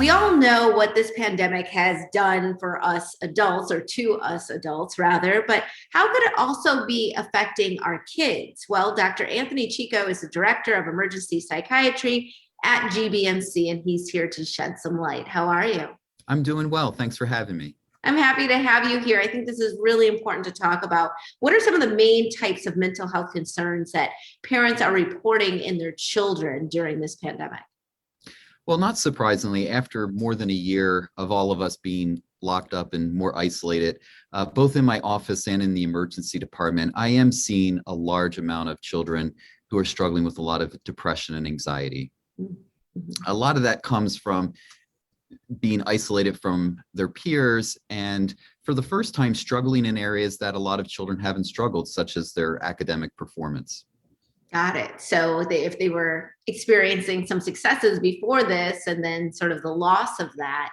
We all know what this pandemic has done for us adults, or to us adults rather, but how could it also be affecting our kids? Well, Dr. Anthony Chico is the director of emergency psychiatry at GBMC, and he's here to shed some light. How are you? I'm doing well. Thanks for having me. I'm happy to have you here. I think this is really important to talk about. What are some of the main types of mental health concerns that parents are reporting in their children during this pandemic? Well, not surprisingly, after more than a year of all of us being locked up and more isolated, both in my office and in the emergency department, I am seeing a large amount of children who are struggling with a lot of depression and anxiety. Mhm. A lot of that comes from being isolated from their peers and for the first time struggling in areas that a lot of children haven't struggled, such as their academic performance. Got it. So if they were experiencing some successes before this, and then sort of the loss of that,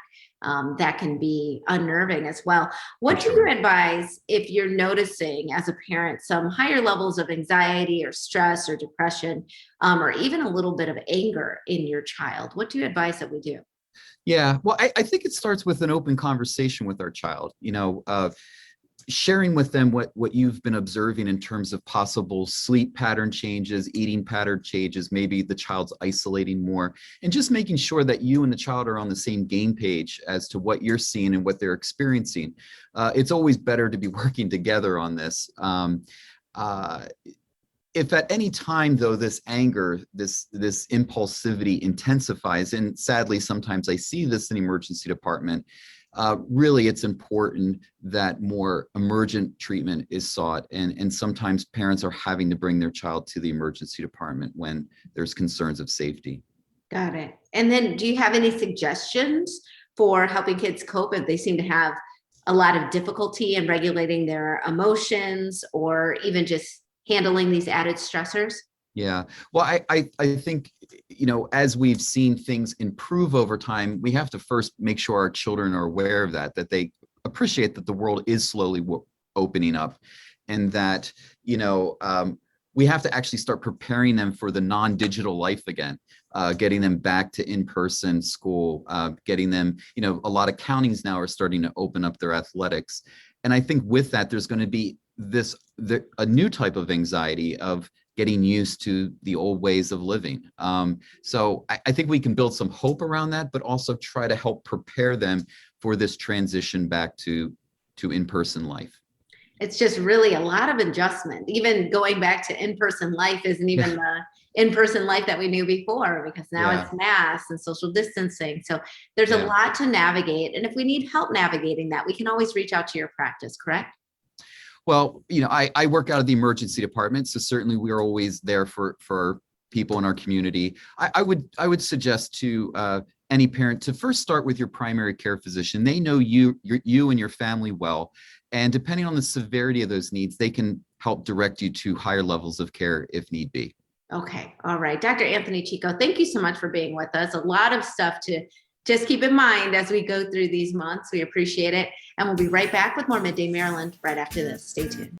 that can be unnerving as well. What do you advise if you're noticing as a parent some higher levels of anxiety or stress or depression, or even a little bit of anger in your child? What do you advise that we do? Yeah, well, I think it starts with an open conversation with our child. Sharing with them what you've been observing in terms of possible sleep pattern changes, eating pattern changes, maybe the child's isolating more, and just making sure that you and the child are on the same game page as to what you're seeing and what they're experiencing. It's always better to be working together on this. If at any time, though, this anger, this impulsivity intensifies, and sadly, sometimes I see this in the emergency department, really, it's important that more emergent treatment is sought. And sometimes parents are having to bring their child to the emergency department when there's concerns of safety. Got it. And then do you have any suggestions for helping kids cope if they seem to have a lot of difficulty in regulating their emotions, or even just handling these added stressors? Yeah, well, I think, as we've seen things improve over time, we have to first make sure our children are aware of that they appreciate that the world is slowly opening up, and that, we have to actually start preparing them for the non-digital life again, getting them back to in-person school, getting them, a lot of counties now are starting to open up their athletics. And I think with that, there's going to be a new type of anxiety of getting used to the old ways of living. So I think we can build some hope around that, but also try to help prepare them for this transition back to in-person life. It's just really a lot of adjustment. Even going back to in-person life isn't even Yeah. the in-person life that we knew before, because now Yeah. it's masks and social distancing. So there's a Yeah. lot to navigate. And if we need help navigating that, we can always reach out to your practice, correct? Well, I work out of the emergency department, so certainly we're always there for people in our community. I would suggest to any parent to first start with your primary care physician. They know you and your family well, and depending on the severity of those needs, they can help direct you to higher levels of care if need be. Okay. All right. Dr. Anthony Chico, thank you so much for being with us. A lot of stuff to just keep in mind as we go through these months. We appreciate it. And we'll be right back with more Midday Maryland right after this. Stay tuned.